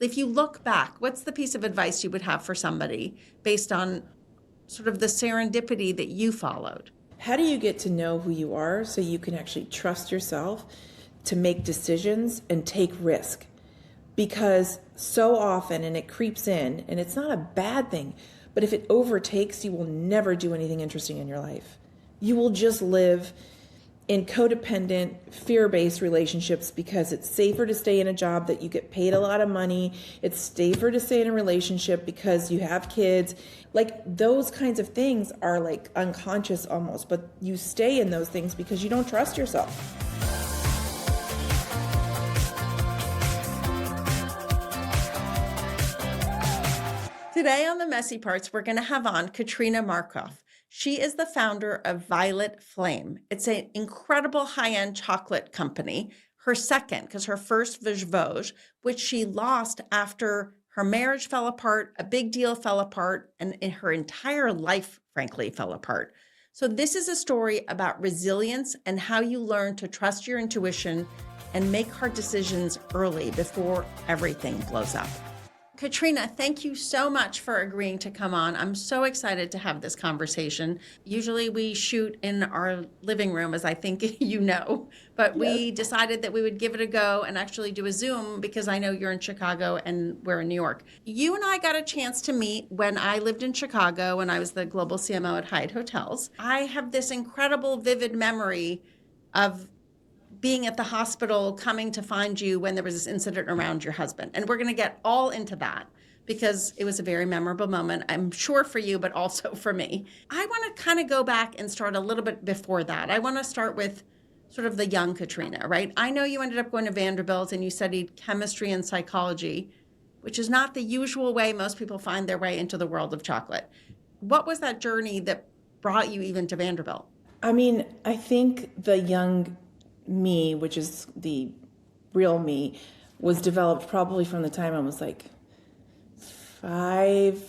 If you look back, what's the piece of advice you would have for somebody based on sort of the serendipity that you followed? How do you get to know who you are so you can actually trust yourself to make decisions and take risk? Because so often, and it creeps in, and it's not a bad thing, but if it overtakes, you will never do anything interesting in your life. You will just live in codependent, fear-based relationships because it's safer to stay in a job that you get paid a lot of money. It's safer to stay in a relationship because you have kids. Like, those kinds of things are like unconscious almost, but you stay in those things because you don't trust yourself. Today on The Messy Parts, we're going to have on Katrina Markoff. She is the founder of Violet Flame. It's an incredible high-end chocolate company, her second, because her first was Vosges, which she lost after her marriage fell apart, a big deal fell apart, and her entire life, frankly, fell apart. So this is a story about resilience and how you learn to trust your intuition and make hard decisions early before everything blows up. Katrina, thank you so much for agreeing to come on. I'm so excited to have this conversation. Usually we shoot in our living room, as I think you know, but we decided that we would give it a go and actually do a Zoom because I know you're in Chicago and we're in New York. You and I got a chance to meet when I lived in Chicago when I was the global CMO at Hyatt Hotels. I have this incredible, vivid memory of being at the hospital, coming to find you when there was this incident around your husband. And we're going to get all into that because it was a very memorable moment, I'm sure for you, but also for me. I want to kind of go back and start a little bit before that. I want to start with sort of the young Katrina, right? I know you ended up going to Vanderbilt and you studied chemistry and psychology, which is not the usual way most people find their way into the world of chocolate. What was that journey that brought you even to Vanderbilt? I mean, I think the young me, which is the real me, was developed probably from the time I was like 5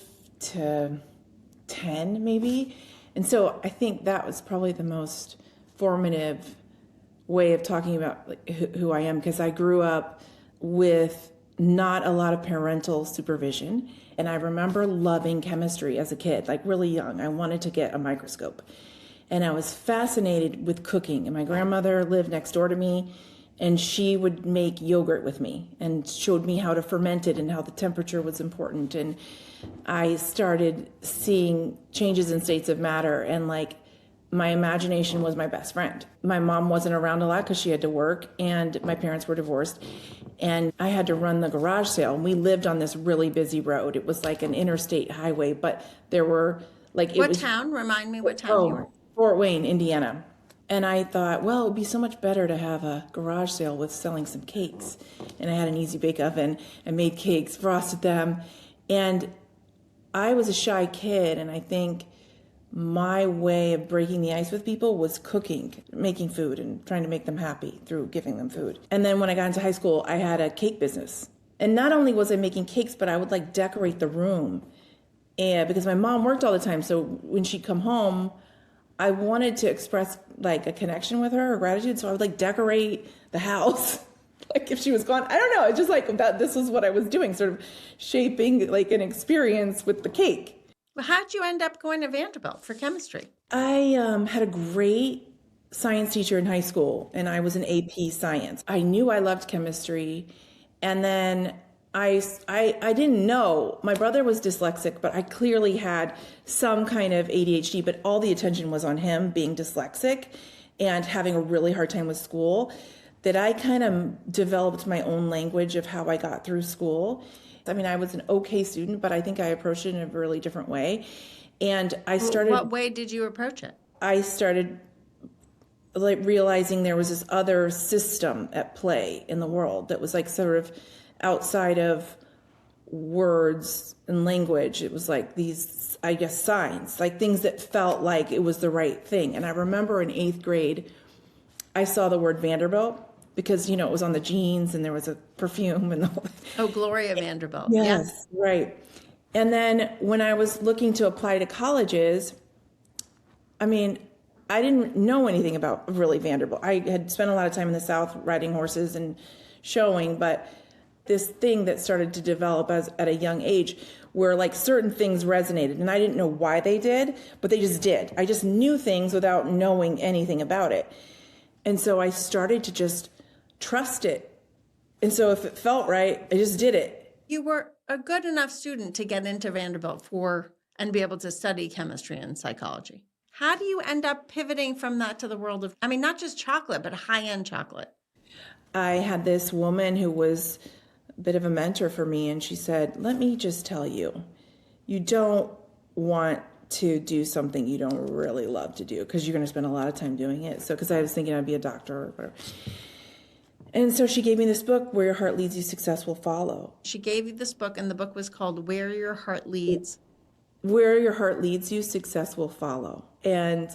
to 10 maybe. And so I think that was probably the most formative way of talking about like who I am, because I grew up with not a lot of parental supervision. And I remember loving chemistry as a kid, like really young. I wanted to get a microscope. And I was fascinated with cooking. And my grandmother lived next door to me, and she would make yogurt with me and showed me how to ferment it and how the temperature was important. And I started seeing changes in states of matter, and like my imagination was my best friend. My mom wasn't around a lot because she had to work, and my parents were divorced. And I had to run the garage sale. And we lived on this really busy road. It was like an interstate highway, but there were like... What town? Remind me what town you were. Fort Wayne, Indiana. And I thought, well, it would be so much better to have a garage sale with selling some cakes. And I had an easy bake oven and made cakes, frosted them. And I was a shy kid, and I think my way of breaking the ice with people was cooking, making food and trying to make them happy through giving them food. And then when I got into high school, I had a cake business. And not only was I making cakes, but I would like decorate the room. And because my mom worked all the time, so when she'd come home, I wanted to express like a connection with her or gratitude. So I would like decorate the house. Like if she was gone, I don't know. It's just like that. This was what I was doing, sort of shaping like an experience with the cake. Well, how'd you end up going to Vanderbilt for chemistry? I had a great science teacher in high school, and I was in AP science. I knew I loved chemistry. And then I didn't know. My brother was dyslexic, but I clearly had some kind of ADHD, but all the attention was on him being dyslexic and having a really hard time with school, that I kind of developed my own language of how I got through school. I mean, I was an okay student, but I think I approached it in a really different way. And I started... What way did you approach it? I started like realizing there was this other system at play in the world that was like sort of outside of words and language. It was like these, I guess, signs, like things that felt like it was the right thing. And I remember in 8th grade, I saw the word Vanderbilt because, you know, it was on the jeans and there was a perfume and the whole... Oh, Gloria Vanderbilt. Yes, right. And then when I was looking to apply to colleges, I mean, I didn't know anything about really Vanderbilt. I had spent a lot of time in the South riding horses and showing, but this thing that started to develop at a young age where like certain things resonated and I didn't know why they did, but they just did. I just knew things without knowing anything about it. And so I started to just trust it. And so if it felt right, I just did it. You were a good enough student to get into Vanderbilt and be able to study chemistry and psychology. How do you end up pivoting from that to the world of, I mean, not just chocolate, but high-end chocolate? I had this woman who was a bit of a mentor for me, and she said, let me just tell you, you don't want to do something you don't really love to do because you're going to spend a lot of time doing it. So, because I was thinking I'd be a doctor or whatever. And so she gave me this book, Where Your Heart Leads You, Success Will Follow. She gave you this book, and the book was called Where Your Heart Leads. Where Your Heart Leads You, Success Will Follow. And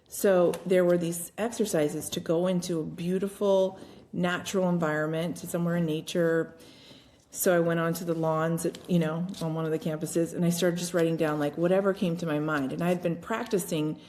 so there were these exercises to go into a beautiful natural environment, to somewhere in nature. So I went onto the lawns on one of the campuses, and I started just writing down like whatever came to my mind. And I had been practicing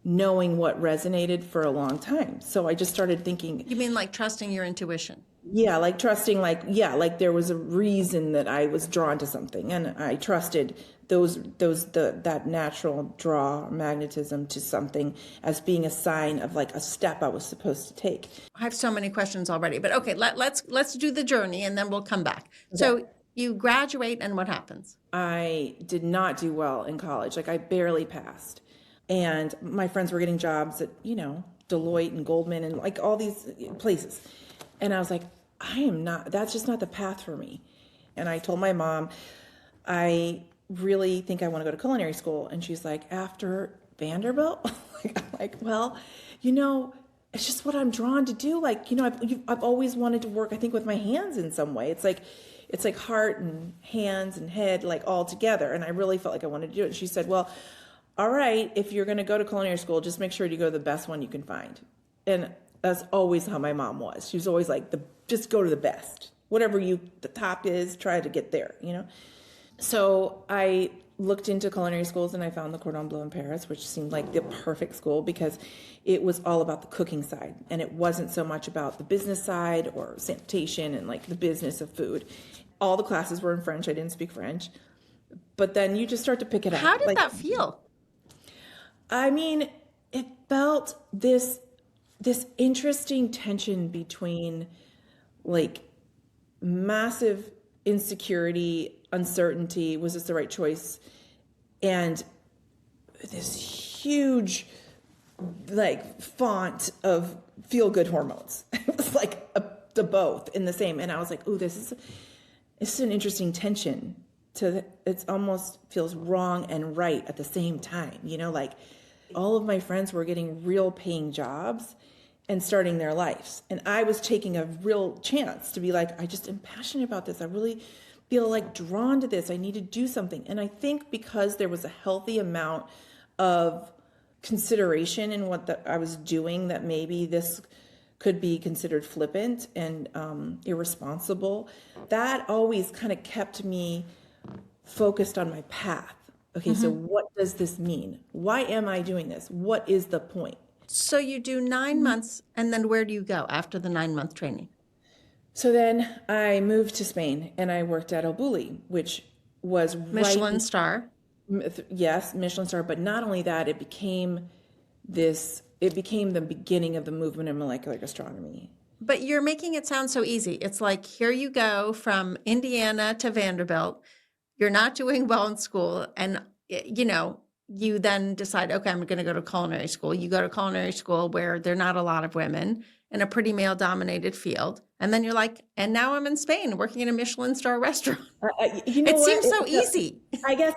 knowing what resonated for a long time. So I just started thinking. You mean like trusting your intuition? Yeah, like trusting, like there was a reason that I was drawn to something, and I trusted that natural draw, magnetism to something as being a sign of like a step I was supposed to take. I have so many questions already, but okay, let's do the journey and then we'll come back. Okay. So you graduate, and what happens? I did not do well in college. Like I barely passed, and my friends were getting jobs at Deloitte and Goldman and like all these places. And I was like, that's just not the path for me. And I told my mom, I really think I want to go to culinary school. And she's like, after Vanderbilt? I'm like, well, it's just what I'm drawn to do. Like, I've always wanted to work, I think, with my hands in some way. It's like heart and hands and head, like all together. And I really felt like I wanted to do it. And she said, well, all right, if you're going to go to culinary school, just make sure you go to the best one you can find. And that's always how my mom was. She was always like, just go to the best. Whatever the top is, try to get there, So I looked into culinary schools, and I found the Cordon Bleu in Paris, which seemed like the perfect school because it was all about the cooking side. And it wasn't so much about the business side or sanitation and like the business of food. All the classes were in French. I didn't speak French. But then you just start to pick it up. How did that feel? I mean, it felt this interesting tension between like massive insecurity, uncertainty, was this the right choice? And this huge like font of feel good hormones. It was like the both in the same. And I was like, ooh, this is an interesting tension it almost feels wrong and right at the same time. Like all of my friends were getting real paying jobs and starting their lives. And I was taking a real chance to be like, I just am passionate about this. I really feel like drawn to this. I need to do something. And I think because there was a healthy amount of consideration in what I was doing, that maybe this could be considered flippant and irresponsible, that always kind of kept me focused on my path. Okay, mm-hmm. So what does this mean? Why am I doing this? What is the point? So you do 9 months, and then where do you go after the 9-month training? So then I moved to Spain, and I worked at El Bulli, which was Michelin star. Yes, Michelin star. But not only that, it became the beginning of the movement in molecular gastronomy. But you're making it sound so easy. It's like, here you go from Indiana to Vanderbilt. You're not doing well in school, and you then decide, okay, I'm going to go to culinary school. You go to culinary school where there are not a lot of women in a pretty male-dominated field. And then you're like, and now I'm in Spain working in a Michelin star restaurant. It seems so easy. I guess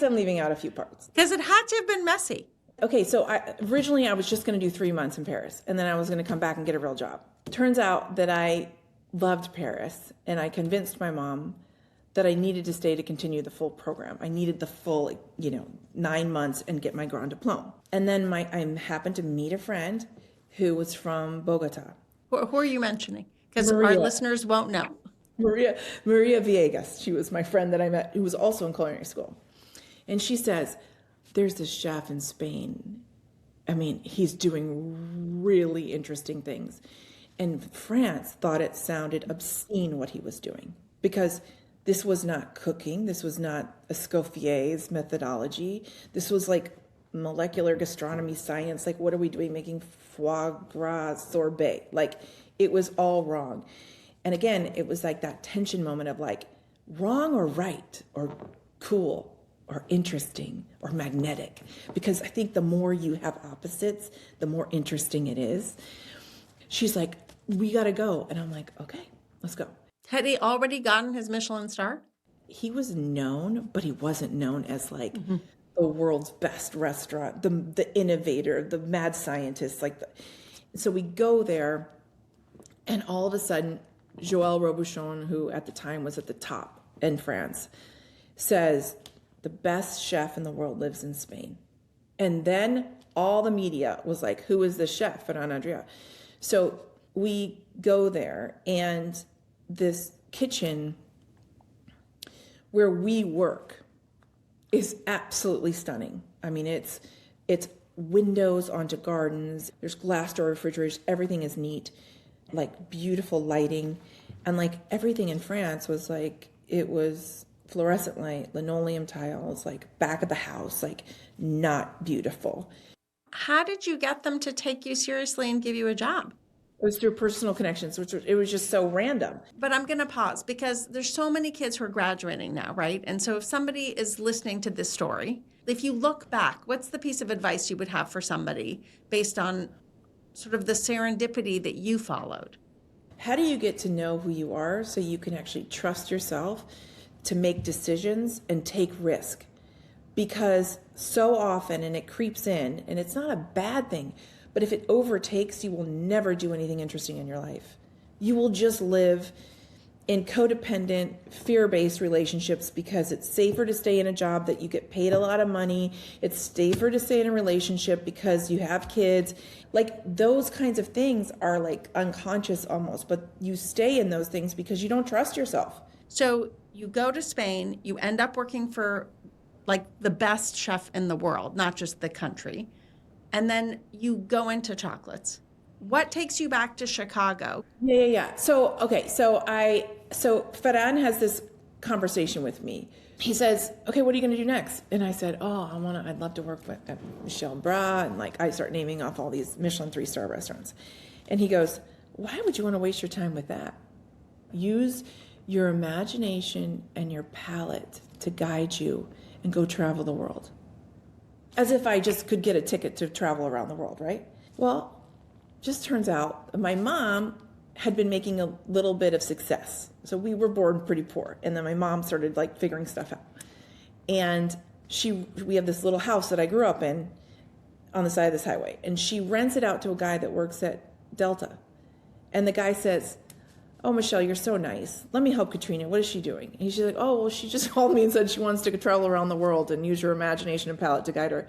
I'm leaving out a few parts. Because it had to have been messy. Okay, so originally I was just going to do 3 months in Paris, and then I was going to come back and get a real job. Turns out that I loved Paris, and I convinced my mom that I needed to stay to continue the full program. I needed the full, 9 months and get my Grand Diplôme. And then I happened to meet a friend who was from Bogota. Who are you mentioning? Because our listeners won't know. Maria Villegas. She was my friend that I met who was also in culinary school. And she says, there's this chef in Spain. I mean, he's doing really interesting things. And France thought it sounded obscene what he was doing. because this was not cooking. This was not Escoffier's methodology. This was like molecular gastronomy science. Like, what are we doing making foie gras sorbet? Like, it was all wrong. And again, it was like that tension moment of like, wrong or right or cool or interesting or magnetic. Because I think the more you have opposites, the more interesting it is. She's like, we got to go. And I'm like, okay, let's go. Had he already gotten his Michelin star? He was known, but he wasn't known as like the world's best restaurant, the innovator, the mad scientist. So we go there, and all of a sudden, Joël Robuchon, who at the time was at the top in France, says the best chef in the world lives in Spain. And then all the media was like, who is this chef? Ferran Adrià. So we go there, and this kitchen where we work is absolutely stunning. I mean, it's windows onto gardens. There's glass door refrigerators. Everything is neat, like beautiful lighting. And like everything in France was like, it was fluorescent light, linoleum tiles, like back of the house, like not beautiful. How did you get them to take you seriously and give you a job? It was through personal connections, it was just so random. But I'm going to pause because there's so many kids who are graduating now, right? And so if somebody is listening to this story, if you look back, what's the piece of advice you would have for somebody based on sort of the serendipity that you followed? How do you get to know who you are so you can actually trust yourself to make decisions and take risk? Because so often, and it creeps in, and it's not a bad thing, but if it overtakes, you will never do anything interesting in your life. You will just live in codependent, fear-based relationships because it's safer to stay in a job that you get paid a lot of money. It's safer to stay in a relationship because you have kids. Like those kinds of things are like unconscious almost, but you stay in those things because you don't trust yourself. So you go to Spain, you end up working for like the best chef in the world, not just the country. And then you go into chocolates. What takes you back to Chicago? Yeah. So Ferran has this conversation with me. He says, okay, what are you going to do next? And I said, I'd love to work at Michel Bras. And like, I start naming off all these Michelin 3-star restaurants. And he goes, why would you want to waste your time with that? Use your imagination and your palate to guide you and go travel the world. As if I just could get a ticket to travel around the world, right? Well, just turns out my mom had been making a little bit of success. So we were born pretty poor. And then my mom started like figuring stuff out. And we have this little house that I grew up in on the side of this highway. And she rents it out to a guy that works at Delta. And the guy says, oh, Michelle, you're so nice. Let me help Katrina. What is she doing? And she's like, oh, well, she just called me and said she wants to travel around the world and use your imagination and palate to guide her.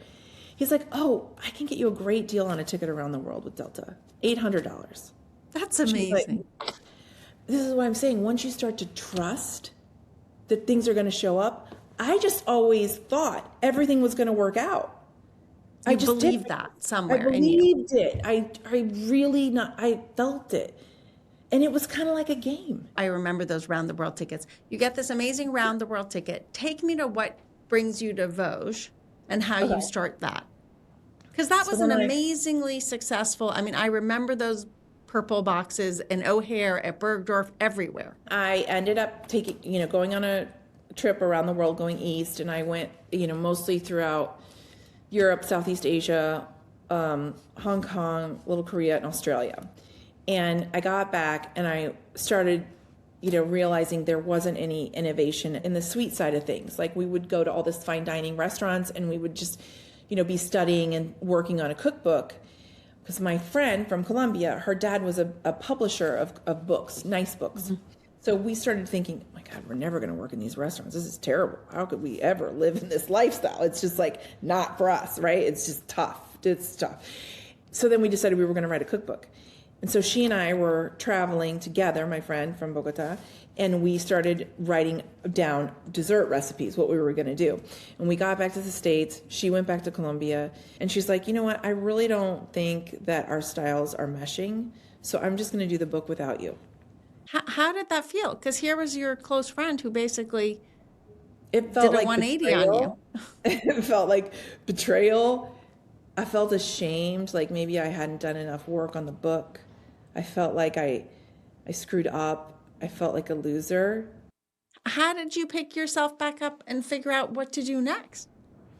He's like, oh, I can get you a great deal on a ticket around the world with Delta. $800. That's amazing. Like, this is what I'm saying. Once you start to trust that things are going to show up, I just always thought everything was going to work out. I just believed that somewhere in you. I believed it. I felt it. And it was kind of like a game. I remember those round the world tickets. You get this amazing round the world ticket. Take me to what brings you to Vosges and how you start that. Because that was an amazingly successful, I mean, I remember those purple boxes and O'Hare at Bergdorf everywhere. I ended up going on a trip around the world, going east, and I went, mostly throughout Europe, Southeast Asia, Hong Kong, Little Korea, and Australia. And I got back and I started, realizing there wasn't any innovation in the sweet side of things. Like we would go to all this fine dining restaurants and we would just, be studying and working on a cookbook. Because my friend from Colombia, her dad was a publisher of books, nice books. Mm-hmm. So we started thinking, oh my God, we're never going to work in these restaurants. This is terrible. How could we ever live in this lifestyle? It's just like not for us, right? It's just tough. It's tough. So then we decided we were going to write a cookbook. And so she and I were traveling together, my friend from Bogota, and we started writing down dessert recipes, what we were going to do. And we got back to the States. She went back to Colombia, and she's like, you know what? I really don't think that our styles are meshing, so I'm just going to do the book without you. How did that feel? Because here was your close friend who basically It did felt a like 180 on you. betrayal. It felt like betrayal. I felt ashamed, like maybe I hadn't done enough work on the book. I felt like I screwed up. I felt like a loser. How did you pick yourself back up and figure out what to do next?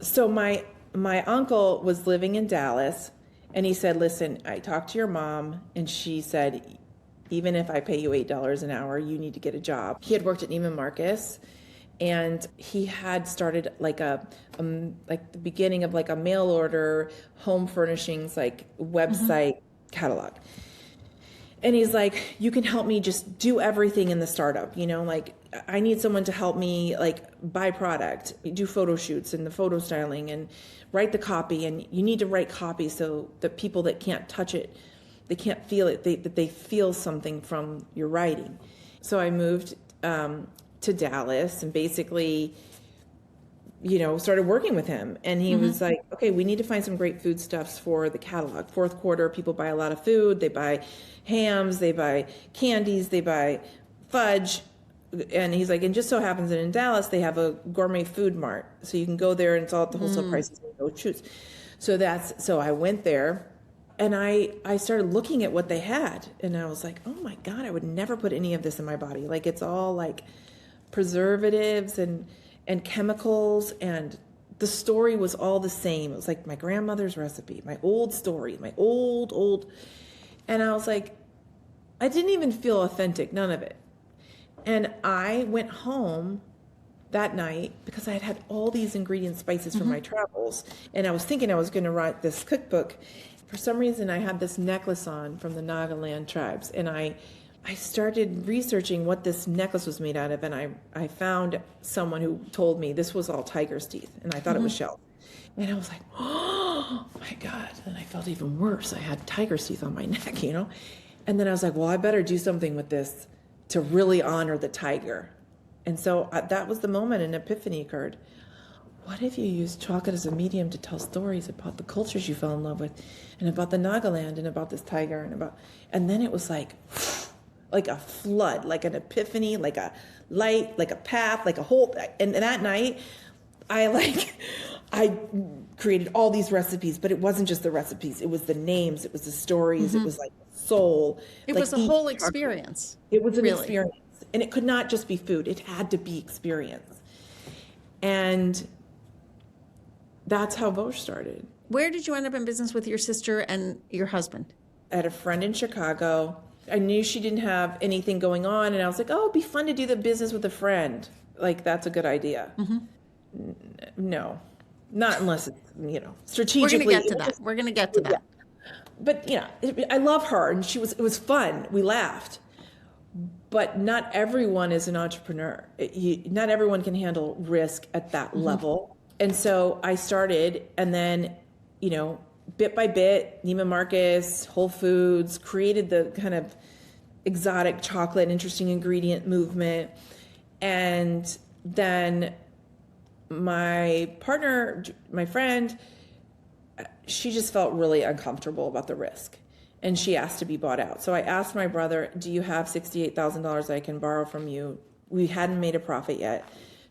So my uncle was living in Dallas, and he said, "Listen, I talked to your mom, and she said, even if I pay you $8 an hour, you need to get a job." He had worked at Neiman Marcus, and he had started like like the beginning of like a mail order home furnishings like website catalog. And he's like, "You can help me just do everything in the startup, like I need someone to help me like buy product, do photo shoots and the photo styling and write the copy. And you need to write copy so that people that can't touch it, they can't feel it, that they feel something from your writing." So I moved to Dallas and basically, started working with him. And he was like, "Okay, we need to find some great foodstuffs for the catalog. Fourth quarter, people buy a lot of food. They buy hams, they buy candies, they buy fudge." And he's like, "And just so happens that in Dallas, they have a gourmet food mart. So you can go there and it's all at the wholesale prices and go choose." So I went there and I started looking at what they had. And I was like, "Oh my God, I would never put any of this in my body. Like it's all like preservatives and chemicals, and the story was all the same. It was like my grandmother's recipe, my old story, my old. And I was like, I didn't even feel authentic, none of it. And I went home that night because I had had all these ingredient spices from my travels. And I was thinking I was going to write this cookbook. For some reason, I had this necklace on from the Nagaland tribes. And I started researching what this necklace was made out of, and I found someone who told me this was all tiger's teeth, and I thought it was shell. And I was like, "Oh my God." And I felt even worse. I had tiger's teeth on my neck, And then I was like, well, I better do something with this to really honor the tiger. And so that was the moment an epiphany occurred. What if you use chocolate as a medium to tell stories about the cultures you fell in love with, and about the Nagaland, and about this tiger, and then it was like a flood, like an epiphany, like a light, like a path, like a whole. And that night, I created all these recipes, but it wasn't just the recipes. It was the names. It was the stories. It was like soul. It like was a whole experience. It was an really. experience. And it could not just be food. It had to be experience. And that's how Vosh started. Where did you end up in business with your sister and your husband? I had a friend in Chicago. I knew she didn't have anything going on, and I was like, "Oh, it'd be fun to do the business with a friend. Like, that's a good idea." No, not unless it's, strategically. We're going to get to that. But, I love her, and it was fun. We laughed. But not everyone is an entrepreneur. Not everyone can handle risk at that level. And so I started, and then, bit by bit, Neiman Marcus, Whole Foods, created the kind of exotic chocolate, interesting ingredient movement. And then my partner, my friend, she just felt really uncomfortable about the risk. And she asked to be bought out. So I asked my brother, "Do you have $68,000 I can borrow from you?" We hadn't made a profit yet,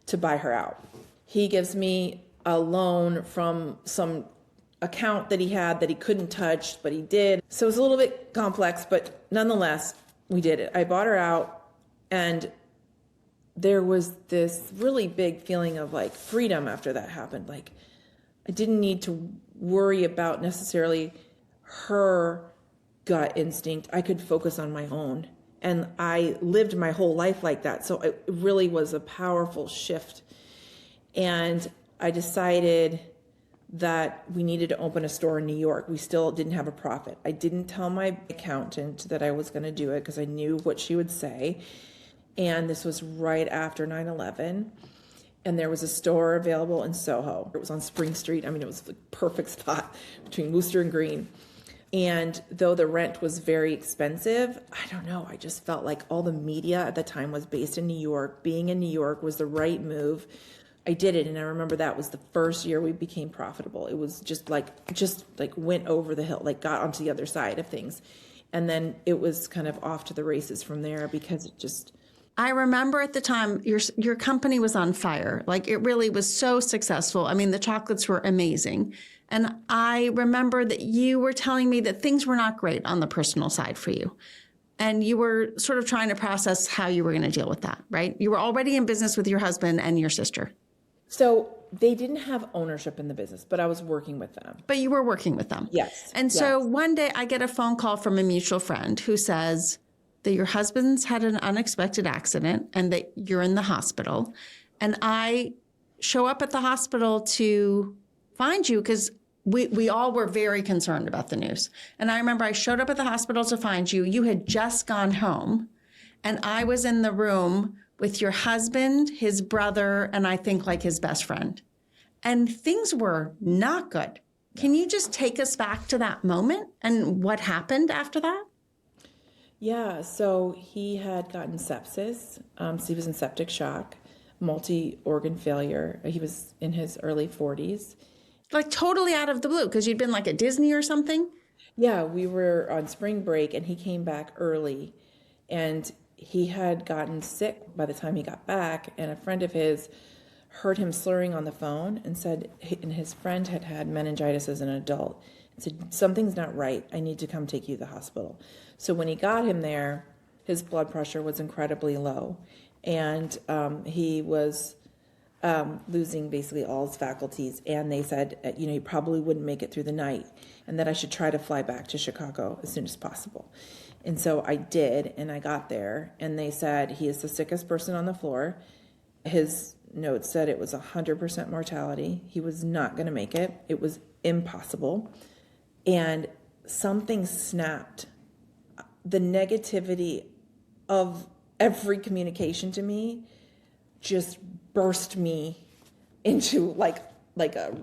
to buy her out. He gives me a loan from some account that he had that he couldn't touch, but he did. So it was a little bit complex, but nonetheless, we did it. I bought her out, and there was this really big feeling of like freedom after that happened. Like I didn't need to worry about necessarily her gut instinct. I could focus on my own. And I lived my whole life like that. So it really was a powerful shift. And I decided that we needed to open a store in New York. We still didn't have a profit. I didn't tell my accountant that I was going to do it because I knew what she would say. And this was right after 9/11. And there was a store available in Soho. It was on Spring Street. I mean, it was the perfect spot between Wooster and Green. And though the rent was very expensive, I don't know, I just felt like all the media at the time was based in New York. Being in New York was the right move. I did it, and I remember that was the first year we became profitable. It was just like went over the hill, like got onto the other side of things. And then it was kind of off to the races from there because it just... I remember at the time your company was on fire. Like it really was so successful. I mean, the chocolates were amazing. And I remember that you were telling me that things were not great on the personal side for you. And you were sort of trying to process how you were going to deal with that, right? You were already in business with your husband and your sister. So they didn't have ownership in the business, but I was working with them. But you were working with them. Yes. And so one day I get a phone call from a mutual friend who says that your husband's had an unexpected accident and that you're in the hospital. And I show up at the hospital to find you because we all were very concerned about the news. And I remember I showed up at the hospital to find you. You had just gone home. And I was in the room with your husband, his brother, and I think like his best friend. And things were not good. Can you just take us back to that moment and what happened after that? Yeah, so he had gotten sepsis. So he was in septic shock, multi-organ failure. He was in his early 40s. Like totally out of the blue because you'd been like at Disney or something? Yeah, we were on spring break and he came back early and he had gotten sick by the time he got back, and a friend of his heard him slurring on the phone and said, and his friend had had meningitis as an adult, and said, something's not right. I need to come take you to the hospital. So when he got him there, his blood pressure was incredibly low, and he was losing basically all his faculties. And they said, he probably wouldn't make it through the night, and that I should try to fly back to Chicago as soon as possible. And so I did, and I got there, and they said he is the sickest person on the floor. His notes said it was 100% mortality. He was not going to make it. It was impossible. And something snapped. The negativity of every communication to me just burst me into like a,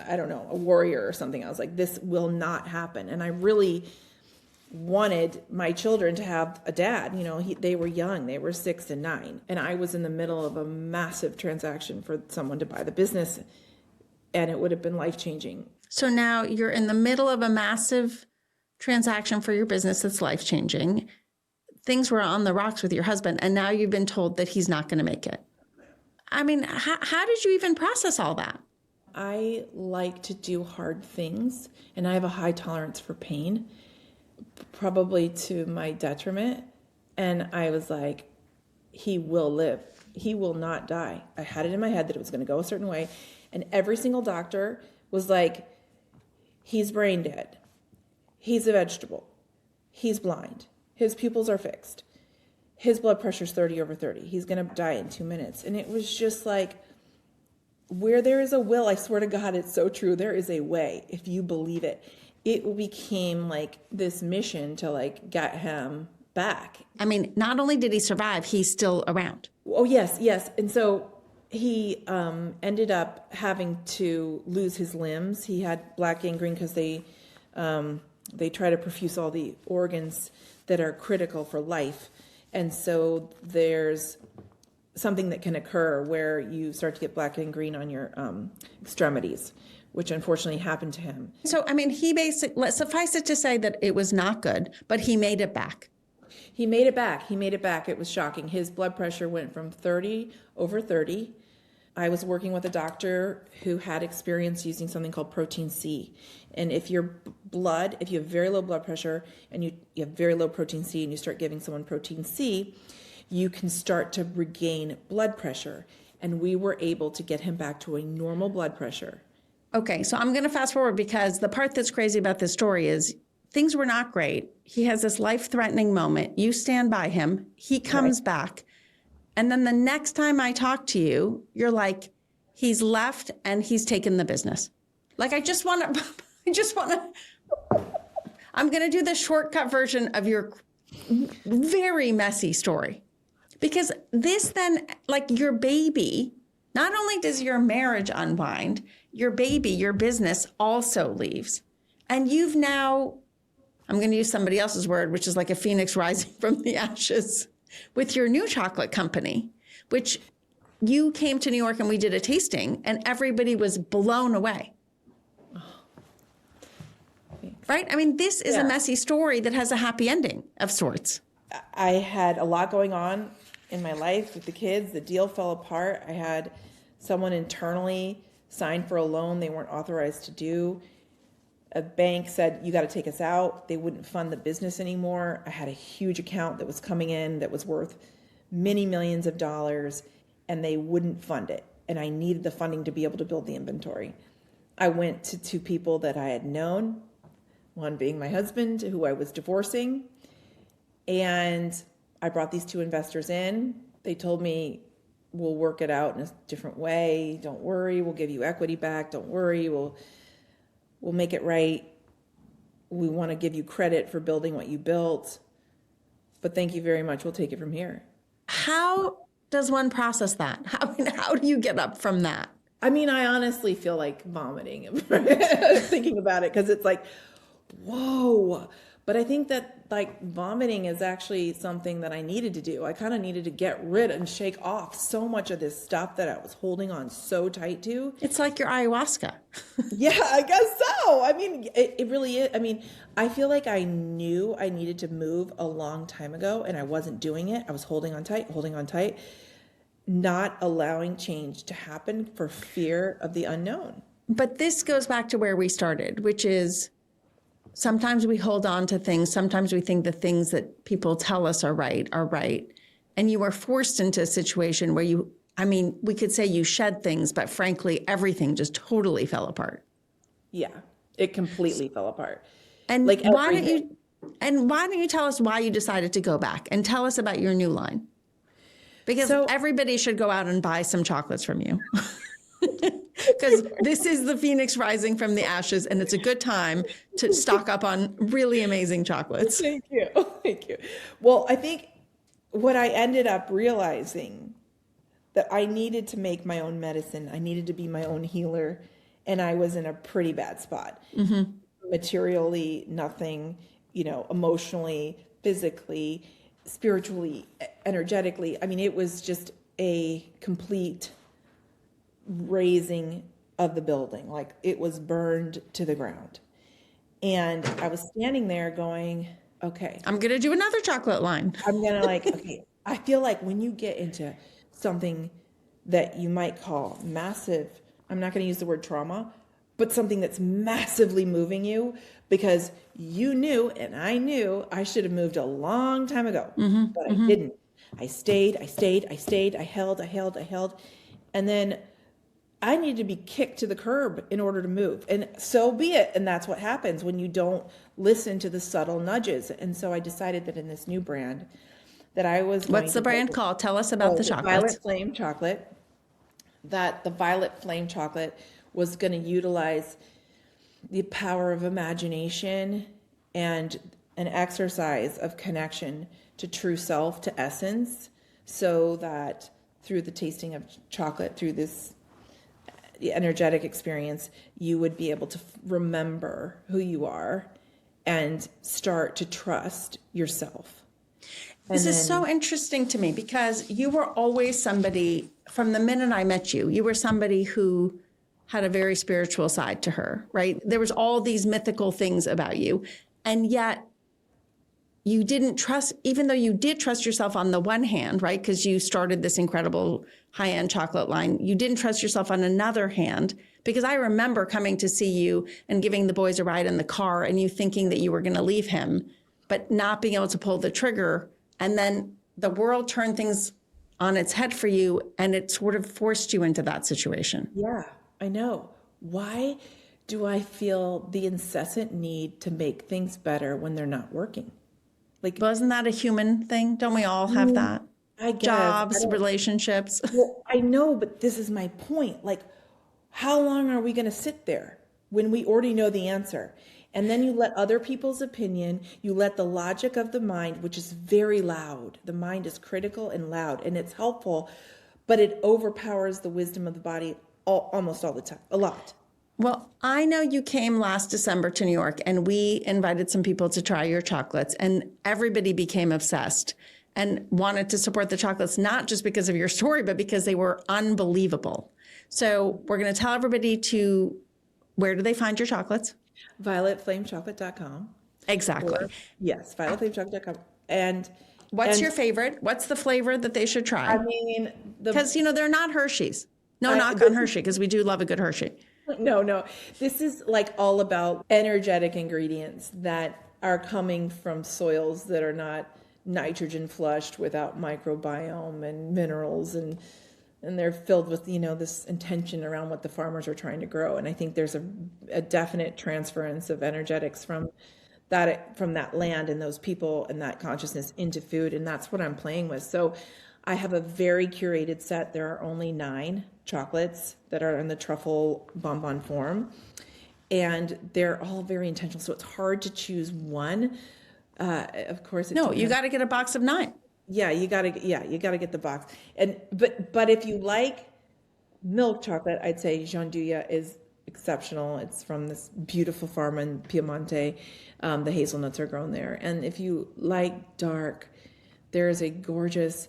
I don't know, a warrior or something. I was like, this will not happen. And I really wanted my children to have a dad. They were young. They were 6 and 9. And I was in the middle of a massive transaction for someone to buy the business, and it would have been life-changing. So now you're in the middle of a massive transaction for your business that's life-changing. Things were on the rocks with your husband, and now you've been told that he's not going to make it. I mean, how did you even process all that? I like to do hard things, and I have a high tolerance for pain, probably to my detriment. And I was like, he will live. He will not die. I had it in my head that it was going to go a certain way. And every single doctor was like, he's brain dead. He's a vegetable. He's blind. His pupils are fixed. His blood pressure's 30/30. He's going to die in 2 minutes. And it was just like, where there is a will, I swear to God, it's so true. There is a way, if you believe it. It became like this mission to like get him back. I mean, not only did he survive, he's still around. Oh, yes. And so he ended up having to lose his limbs. He had black gangrene because they try to perfuse all the organs that are critical for life. And so there's something that can occur where you start to get black gangrene on your extremities, which unfortunately happened to him. So, I mean, he basically, suffice it to say that it was not good, but he made it back. He made it back. It was shocking. His blood pressure went from 30/30. I was working with a doctor who had experience using something called protein C. And if you have very low blood pressure and you have very low protein C and you start giving someone protein C, you can start to regain blood pressure. And we were able to get him back to a normal blood pressure. Okay, so I'm going to fast forward because the part that's crazy about this story is things were not great. He has this life-threatening moment. You stand by him. He comes back. And then the next time I talk to you, you're like, he's left and he's taken the business. Like, I'm going to do the shortcut version of your very messy story. Because this then, like your baby, not only does your marriage unwind, your baby, your business also leaves. And you've now, I'm going to use somebody else's word, which is like a phoenix rising from the ashes, with your new chocolate company, which you came to New York and we did a tasting and everybody was blown away. Oh, thanks. right? I mean, this is a messy story that has a happy ending of sorts. I had a lot going on in my life with the kids. The deal fell apart. I had someone internally sign for a loan they weren't authorized to do. A bank said, you got to take us out. They wouldn't fund the business anymore. I had a huge account that was coming in that was worth many millions of dollars, and they wouldn't fund it. And I needed the funding to be able to build the inventory. I went to two people that I had known, one being my husband, who I was divorcing. And I brought these two investors in. They told me, we'll work it out in a different way. Don't worry, we'll give you equity back. Don't worry, we'll make it right. We want to give you credit for building what you built. But thank you very much. We'll take it from here. How does one process that? How do you get up from that? I mean, I honestly feel like vomiting thinking about it, because it's like, whoa. But I think that like vomiting is actually something that I needed to do. I kind of needed to get rid and shake off so much of this stuff that I was holding on so tight to. It's like your ayahuasca. Yeah, I guess so. I mean, it really is. I mean, I feel like I knew I needed to move a long time ago, and I wasn't doing it. I was holding on tight, not allowing change to happen for fear of the unknown. But this goes back to where we started, which is sometimes we hold on to things. Sometimes we think the things that people tell us are right. And you were forced into a situation where we could say you shed things, but frankly, everything just totally fell apart. Yeah, it completely fell apart. And why don't you tell us why you decided to go back, and tell us about your new line? Because everybody should go out and buy some chocolates from you. Because this is the phoenix rising from the ashes, and it's a good time to stock up on really amazing chocolates. Thank you. Thank you. Well, I think what I ended up realizing, that I needed to make my own medicine. I needed to be my own healer. And I was in a pretty bad spot. Mm-hmm. Materially, nothing, emotionally, physically, spiritually, energetically. I mean, it was just a complete razing of the building. Like, it was burned to the ground. And I was standing there going, okay, I'm going to do another chocolate line. I'm going to okay, I feel like when you get into something that you might call massive, I'm not going to use the word trauma, but something that's massively moving you, because you knew, and I knew I should have moved a long time ago, but I didn't. I stayed, I held. And then I needed to be kicked to the curb in order to move. And so be it. And that's what happens when you don't listen to the subtle nudges. And so I decided that in this new brand that I was What's the brand called? Tell us about the chocolate. Violet Flame chocolate. That the Violet Flame chocolate was going to utilize the power of imagination and an exercise of connection to true self, to essence, so that through the tasting of chocolate, through this energetic experience, you would be able to remember who you are and start to trust yourself. This is so interesting to me, because you were always somebody, from the minute I met you, you were somebody who had a very spiritual side to her, right? There was all these mythical things about you. And yet you didn't trust, even though you did trust yourself on the one hand, right? Because you started this incredible high-end chocolate line. You didn't trust yourself on another hand, because I remember coming to see you and giving the boys a ride in the car, and you thinking that you were going to leave him, but not being able to pull the trigger. And then the world turned things on its head for you, and it sort of forced you into that situation. Yeah, I know. Why do I feel the incessant need to make things better when they're not working? Like, wasn't that a human thing? Don't we all have that? I guess. Jobs, relationships. Well, I know, but this is my point. Like, how long are we going to sit there when we already know the answer? And then you let other people's opinion, you let the logic of the mind, which is very loud. The mind is critical and loud, and it's helpful, but it overpowers the wisdom of the body almost all the time, a lot. Well, I know you came last December to New York, and we invited some people to try your chocolates, and everybody became obsessed and wanted to support the chocolates, not just because of your story, but because they were unbelievable. So we're going to tell everybody where do they find your chocolates? violetflamechocolate.com. Exactly. Yes, violetflamechocolate.com. And What's and your favorite? What's the flavor that they should try? I mean, Because, they're not Hershey's. No knock on Hershey, because we do love a good Hershey. no. This is like all about energetic ingredients that are coming from soils that are not nitrogen flushed, without microbiome and minerals, and they're filled with, this intention around what the farmers are trying to grow. And I think there's a definite transference of energetics from that land and those people and that consciousness into food. And that's what I'm playing with. So I have a very curated set. There are only 9 chocolates that are in the truffle bonbon form, and they're all very intentional. So it's hard to choose one. Of course, No, you got to get a box of 9. Yeah, you gotta get the box. And but if you like milk chocolate, I'd say Gianduja is exceptional. It's from this beautiful farm in Piemonte. The hazelnuts are grown there. And if you like dark, there is a gorgeous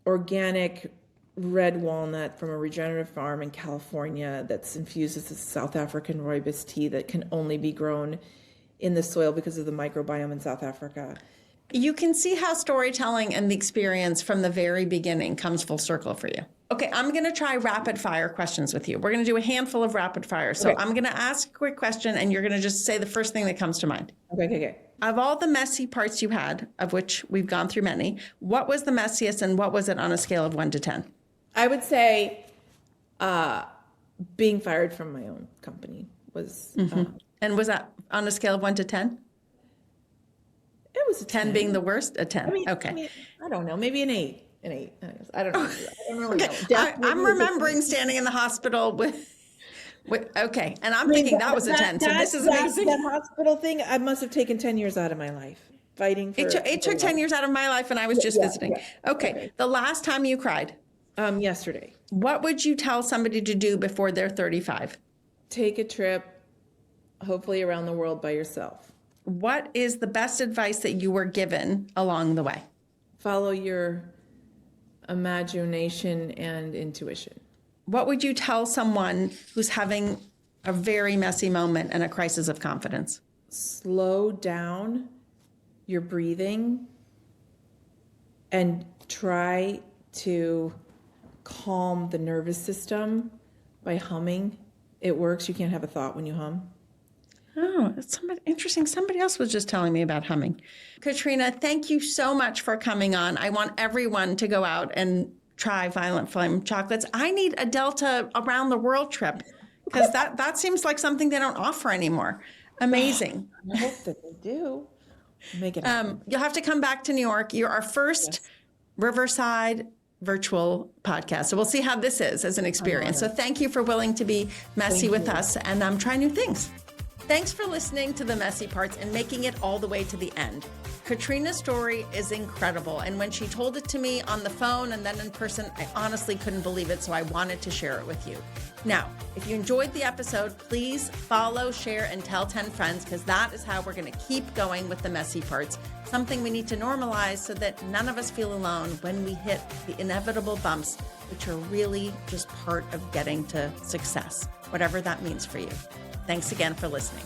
organic red walnut from a regenerative farm in California that's infused with South African rooibos tea that can only be grown in the soil because of the microbiome in South Africa. You can see how storytelling and the experience from the very beginning comes full circle for you. Okay, I'm going to try rapid fire questions with you. We're going to do a handful of rapid fire. So Okay. I'm going to ask a quick question, and you're going to just say the first thing that comes to mind. Okay. Of all the messy parts you had, of which we've gone through many, what was the messiest, and what was it on a scale of 1 to 10? I would say being fired from my own company was... And was that on a scale of 1 to 10? It was a 10 being the worst? A 10. Okay. I don't know. Maybe an 8. An 8. I don't know. I don't really know. I'm remembering standing in the hospital with okay. And I'm thinking that was a 10. So this is amazing. That hospital thing, I must have taken 10 years out of my life fighting for... It took 10 years out of my life, and I was just visiting. Yeah. Okay. The last time you cried, Yesterday. what would you tell somebody to do before they're 35? Take a trip, hopefully around the world by yourself. What is the best advice that you were given along the way? Follow your imagination and intuition. What would you tell someone who's having a very messy moment and a crisis of confidence? Slow down your breathing and try to calm the nervous system by humming. It works. You can't have a thought when you hum. Oh, that's interesting. Somebody else was just telling me about humming. Katrina, thank you so much for coming on. I want everyone to go out and try Violet Flame chocolates. I need a Delta around the world trip, because that seems like something they don't offer anymore. Amazing. I hope that they do. Make it happen. You'll have to come back to New York. You're our first Riverside virtual podcast. So we'll see how this is as an experience. So thank you for willing to be messy with us and try new things. Thanks for listening to the messy parts and making it all the way to the end. Katrina's story is incredible. And when she told it to me on the phone and then in person, I honestly couldn't believe it. So I wanted to share it with you. Now, if you enjoyed the episode, please follow, share, and tell 10 friends, because that is how we're going to keep going with the messy parts. Something we need to normalize so that none of us feel alone when we hit the inevitable bumps, which are really just part of getting to success, whatever that means for you. Thanks again for listening.